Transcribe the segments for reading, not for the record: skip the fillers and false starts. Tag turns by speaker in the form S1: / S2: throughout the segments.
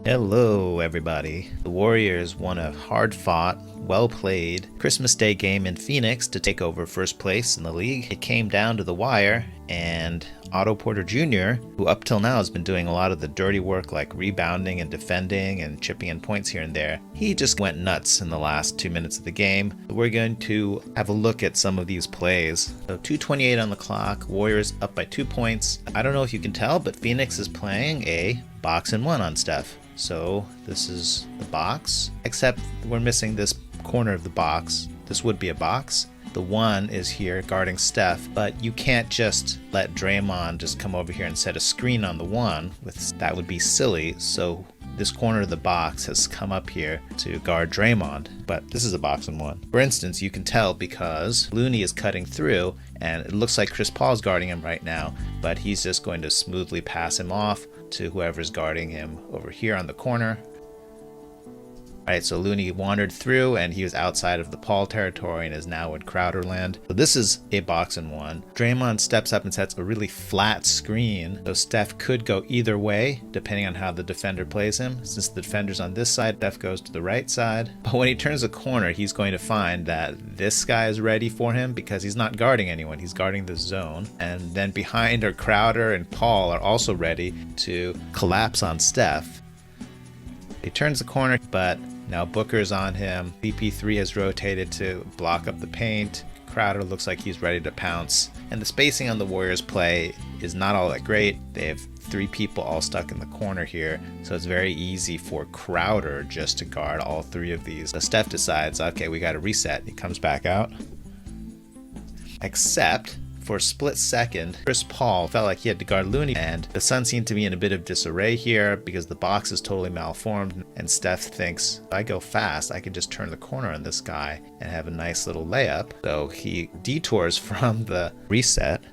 S1: Hello, everybody. The Warriors won a hard-fought, well-played Christmas Day game in Phoenix to take over first place in the league. It came down to the wire, and Otto Porter Jr., who up till now has been doing a lot of the dirty work like rebounding and defending and chipping in points here and there, he just went nuts in the last 2 minutes of the game. We're going to have a look at some of these plays. So 2:28 on the clock, Warriors up by 2 points. I don't know if you can tell, but Phoenix is playing a box and one on Steph. So this is the box, except we're missing this corner of the box. This would be a box. The one is here guarding Steph, but you can't just let Draymond just come over here and set a screen on the one. That would be silly. So this corner of the box has come up here to guard Draymond, but this is a box and one. For instance, you can tell because Looney is cutting through and it looks like Chris Paul's guarding him right now, but he's just going to smoothly pass him off to whoever's guarding him over here on the corner. Alright, so Looney wandered through and he was outside of the Paul territory and is now in Crowder land. So this is a box and one. Draymond steps up and sets a really flat screen. So Steph could go either way depending on how the defender plays him. Since the defender's on this side, Steph goes to the right side. But when he turns the corner, he's going to find that this guy is ready for him because he's not guarding anyone. He's guarding the zone. And then behind are Crowder and Paul are also ready to collapse on Steph. He turns the corner, but now Booker's on him. CP3 has rotated to block up the paint. Crowder looks like he's ready to pounce. And the spacing on the Warriors play is not all that great. They have 3 people all stuck in the corner here. So it's very easy for Crowder just to guard all 3 of these. So Steph decides, okay, we got to reset. He comes back out. Except for a split second, Chris Paul felt like he had to guard Looney, and the Suns seem to be in a bit of disarray here because the box is totally malformed, and Steph thinks, if I go fast, I can just turn the corner on this guy and have a nice little layup. So he detours from the reset.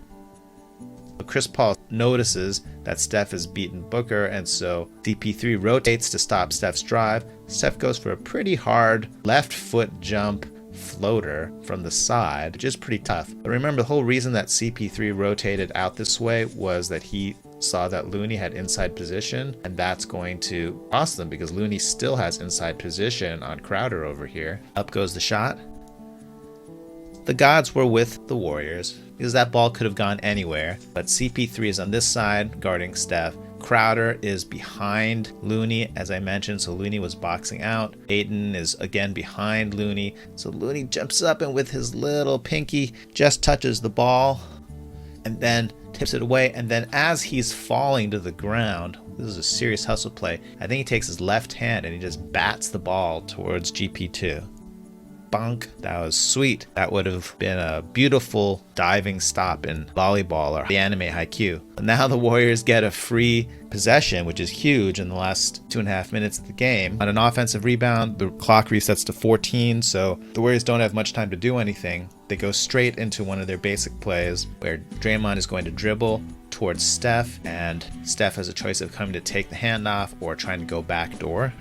S1: But Chris Paul notices that Steph has beaten Booker, and so CP3 rotates to stop Steph's drive. Steph goes for a pretty hard left foot jump floater from the side, which is pretty tough. But remember, the whole reason that CP3 rotated out this way was that he saw that Looney had inside position, and that's going to cost them because Looney still has inside position on Crowder over here. Up goes the shot. The gods were with the Warriors because that ball could have gone anywhere, but CP3 is on this side guarding Steph. Crowder is behind Looney, as I mentioned, so Looney was boxing out. Ayton is again behind Looney, so Looney jumps up and with his little pinky just touches the ball and then tips it away. And then as he's falling to the ground, this is a serious hustle play, I think he takes his left hand and he just bats the ball towards GP2. Bonk. That was sweet. That would have been a beautiful diving stop in volleyball or the anime Haikyuu. Now the Warriors get a free possession, which is huge in the last 2.5 minutes of the game. On an offensive rebound, the clock resets to 14, so the Warriors don't have much time to do anything. They go straight into one of their basic plays where Draymond is going to dribble towards Steph, and Steph has a choice of coming to take the handoff or trying to go back door.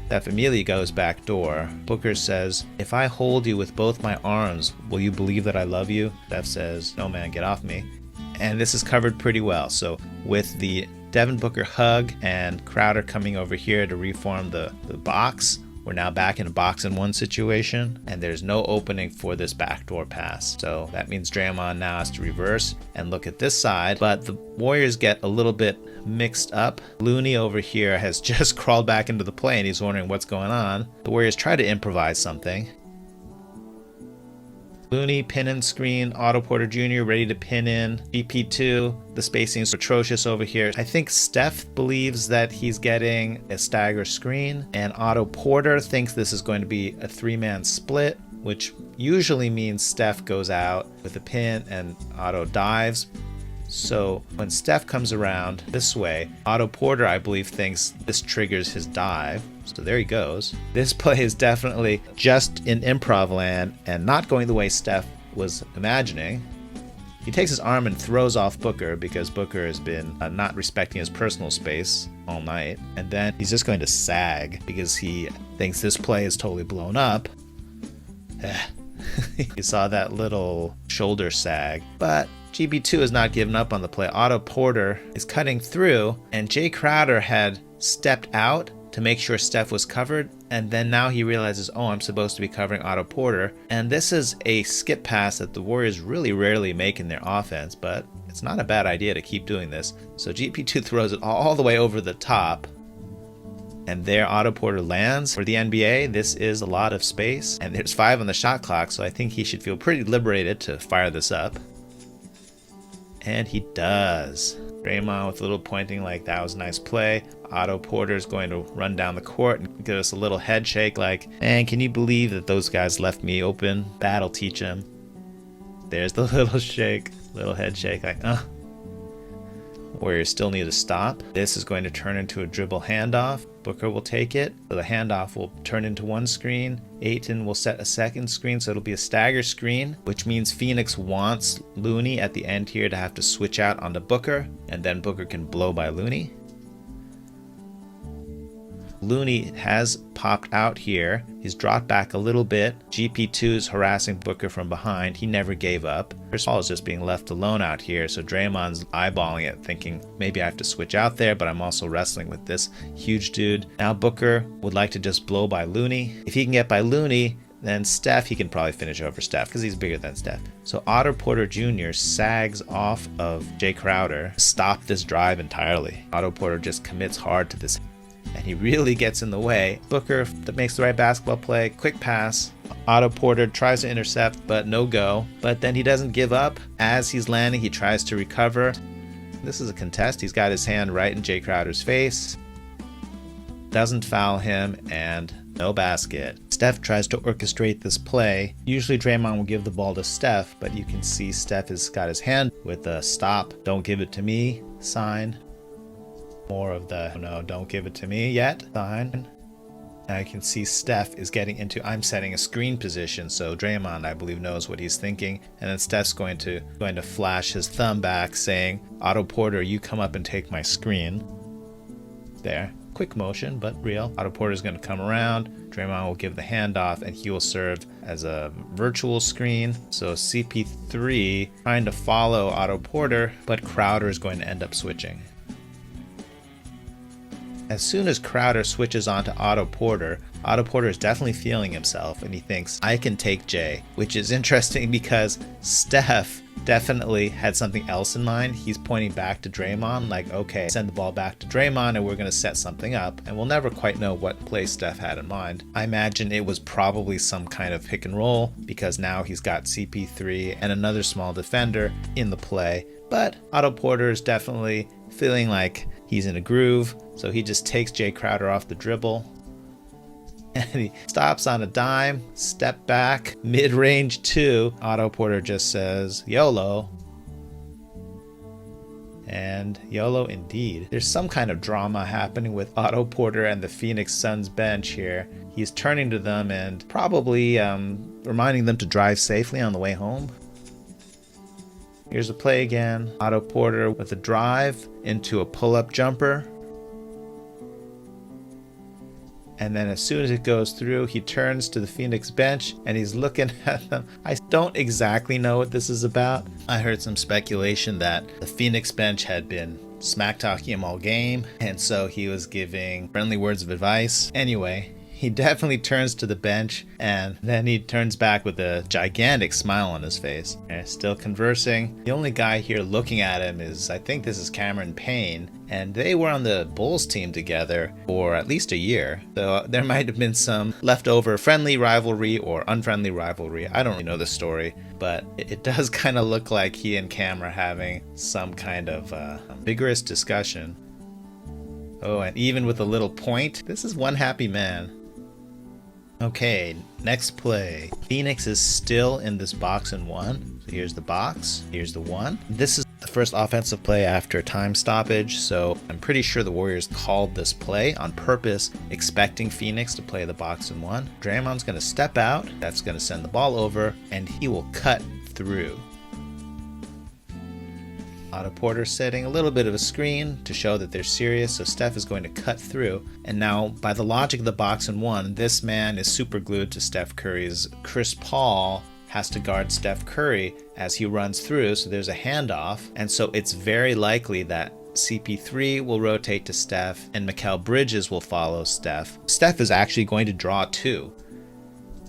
S1: Steph immediately goes back door. Booker says, if I hold you with both my arms, will you believe that I love you? Steph says, no man, get off me. And this is covered pretty well. So with the Devin Booker hug and Crowder coming over here to reform the box, we're now back in a box and one situation, and there's no opening for this backdoor pass. So that means Draymond now has to reverse and look at this side, but the Warriors get a little bit mixed up. Looney over here has just crawled back into the play and he's wondering what's going on. The Warriors try to improvise something. Looney, pin and screen, Otto Porter Jr. ready to pin in. GP2, the spacing is atrocious over here. I think Steph believes that he's getting a stagger screen, and Otto Porter thinks this is going to be a 3-man split, which usually means Steph goes out with a pin and Otto dives. So when Steph comes around this way, Otto Porter, I believe, thinks this triggers his dive. So there he goes. This play is definitely just in improv land and not going the way Steph was imagining. He takes his arm and throws off Booker because Booker has been not respecting his personal space all night. And then he's just going to sag because he thinks this play is totally blown up. You saw that little shoulder sag. But GP2 has not given up on the play. Otto Porter is cutting through, and Jay Crowder had stepped out to make sure Steph was covered, and then now he realizes, oh, I'm supposed to be covering Otto Porter. And this is a skip pass that the Warriors really rarely make in their offense, but it's not a bad idea to keep doing this. So GP2 throws it all the way over the top, and there Otto Porter lands. For the NBA, this is a lot of space, and there's 5 on the shot clock, so I think he should feel pretty liberated to fire this up. And he does. Draymond with a little pointing like that was a nice play. Otto Porter is going to run down the court and give us a little head shake like, man, can you believe that those guys left me open? That'll teach him. There's the little shake, little head shake like, Warriors still need to stop. This is going to turn into a dribble handoff. Booker will take it. So the handoff will turn into one screen. Ayton will set a second screen, so it'll be a stagger screen, which means Phoenix wants Looney at the end here to have to switch out onto Booker, and then Booker can blow by Looney. Looney has popped out here. He's dropped back a little bit. GP2 is harassing Booker from behind. He never gave up. Chris Paul is just being left alone out here, so Draymond's eyeballing it, thinking maybe I have to switch out there, but I'm also wrestling with this huge dude. Now Booker would like to just blow by Looney. If he can get by Looney, then Steph, he can probably finish over Steph because he's bigger than Steph. So Otto Porter Jr. sags off of Jay Crowder to stop this drive entirely. Otto Porter just commits hard to this, and he really gets in the way. Booker that makes the right basketball play, quick pass. Otto Porter tries to intercept, but no go. But then he doesn't give up. As he's landing, he tries to recover. This is a contest. He's got his hand right in Jay Crowder's face. Doesn't foul him, and no basket. Steph tries to orchestrate this play. Usually Draymond will give the ball to Steph, but you can see Steph has got his hand with a stop, don't give it to me sign. More of the no, don't give it to me yet sign. I can see Steph is getting into I'm setting a screen position, so Draymond I believe knows what he's thinking, and then Steph's going to flash his thumb back saying, Otto Porter, you come up and take my screen. There, quick motion but real. Otto Porter's going to come around. Draymond will give the handoff, and he will serve as a virtual screen. So CP3 trying to follow Otto Porter, but Crowder is going to end up switching. As soon as Crowder switches onto Otto Porter is definitely feeling himself, and he thinks, I can take Jay, which is interesting because Steph definitely had something else in mind. He's pointing back to Draymond, like, okay, send the ball back to Draymond and we're going to set something up, and we'll never quite know what play Steph had in mind. I imagine it was probably some kind of pick and roll, because now he's got CP3 and another small defender in the play, but Otto Porter is definitely feeling like he's in a groove, so he just takes Jay Crowder off the dribble, and he stops on a dime, step back, mid-range 2. Otto Porter just says, YOLO. And YOLO indeed. There's some kind of drama happening with Otto Porter and the Phoenix Suns bench here. He's turning to them and probably reminding them to drive safely on the way home. Here's a play again. Otto Porter with a drive into a pull-up jumper. And then as soon as it goes through, he turns to the Phoenix bench and he's looking at them. I don't exactly know what this is about. I heard some speculation that the Phoenix bench had been smack-talking him all game, and so he was giving friendly words of advice. Anyway, he definitely turns to the bench, and then he turns back with a gigantic smile on his face. They're still conversing. The only guy here looking at him is, I think this is Cameron Payne, and they were on the Bulls team together for at least a year. So there might have been some leftover friendly rivalry or unfriendly rivalry. I don't really know the story, but it does kind of look like he and Cam are having some kind of vigorous discussion. Oh, and even with a little point, this is one happy man. Okay, next play. Phoenix is still in this box and one. So here's the box, here's the one. This is the first offensive play after time stoppage, so I'm pretty sure the Warriors called this play on purpose, expecting Phoenix to play the box and one. Draymond's going to step out, that's going to send the ball over, and he will cut through. Otto Porter setting a little bit of a screen to show that they're serious, so Steph is going to cut through. And now, by the logic of the box and one, this man is super glued to Steph Curry's Chris Paul has to guard Steph Curry as he runs through, so there's a handoff, and so it's very likely that CP3 will rotate to Steph and Mikal Bridges will follow Steph. Steph is actually going to draw 2.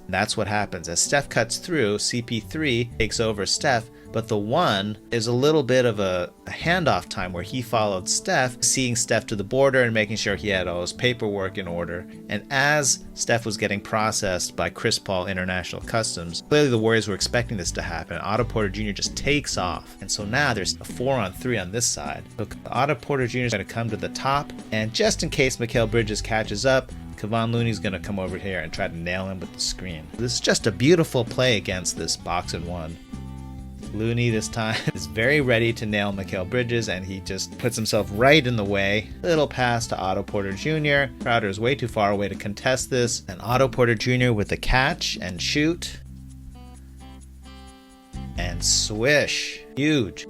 S1: That's what happens. As Steph cuts through, CP3 takes over Steph, but the 1 is a little bit of a handoff time where he followed Steph, seeing Steph to the border and making sure he had all his paperwork in order. And as Steph was getting processed by Chris Paul International Customs, clearly the Warriors were expecting this to happen. Otto Porter Jr. just takes off. And so now there's a 4-on-3 on this side. So Otto Porter Jr. is going to come to the top, and just in case Mikal Bridges catches up, Kevon Looney's going to come over here and try to nail him with the screen. This is just a beautiful play against this box and 1. Looney this time is very ready to nail Mikal Bridges, and he just puts himself right in the way. Little pass to Otto Porter Jr. Crowder is way too far away to contest this. And Otto Porter Jr. with the catch and shoot. And swish. Huge.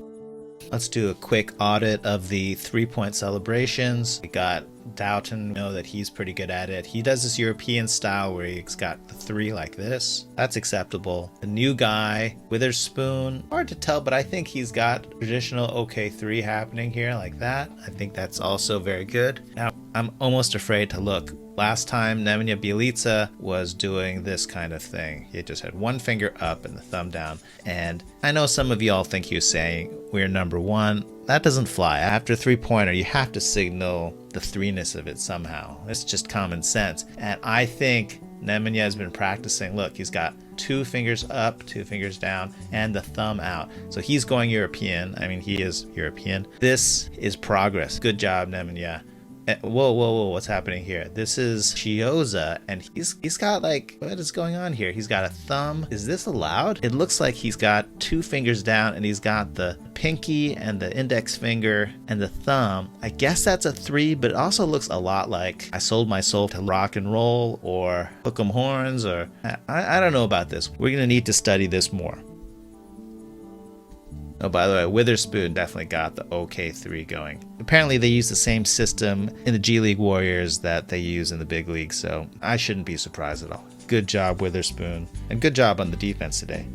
S1: Let's do a quick audit of the 3-point celebrations. We got Doughton, know that he's pretty good at it. He does this European style where he's got the 3 like this. That's acceptable. The new guy, Witherspoon, hard to tell, but I think he's got traditional OK3 happening here like that. I think that's also very good. Now, I'm almost afraid to look. Last time, Nemanja Bjelica was doing this kind of thing. He just had 1 finger up and the thumb down. And I know some of y'all think he was saying, we're number 1. That doesn't fly. After 3-pointer, you have to signal the 3-ness of it somehow. It's just common sense. And I think Nemanja has been practicing. Look, he's got 2 fingers up, 2 fingers down, and the thumb out. So he's going European. I mean, he is European. This is progress. Good job, Nemanja. Whoa, what's happening here? This is Chioza, and he's got like, what is going on here? He's got a thumb. Is this allowed? It looks like he's got 2 fingers down, and he's got the pinky and the index finger and the thumb. I guess that's a 3, but it also looks a lot like I sold my soul to rock and roll or hook 'em horns, or I don't know about this. We're gonna need to study this more. Oh, by the way, Witherspoon definitely got the OK3 going. Apparently they use the same system in the G League Warriors that they use in the big league, so I shouldn't be surprised at all. Good job, Witherspoon, and good job on the defense today.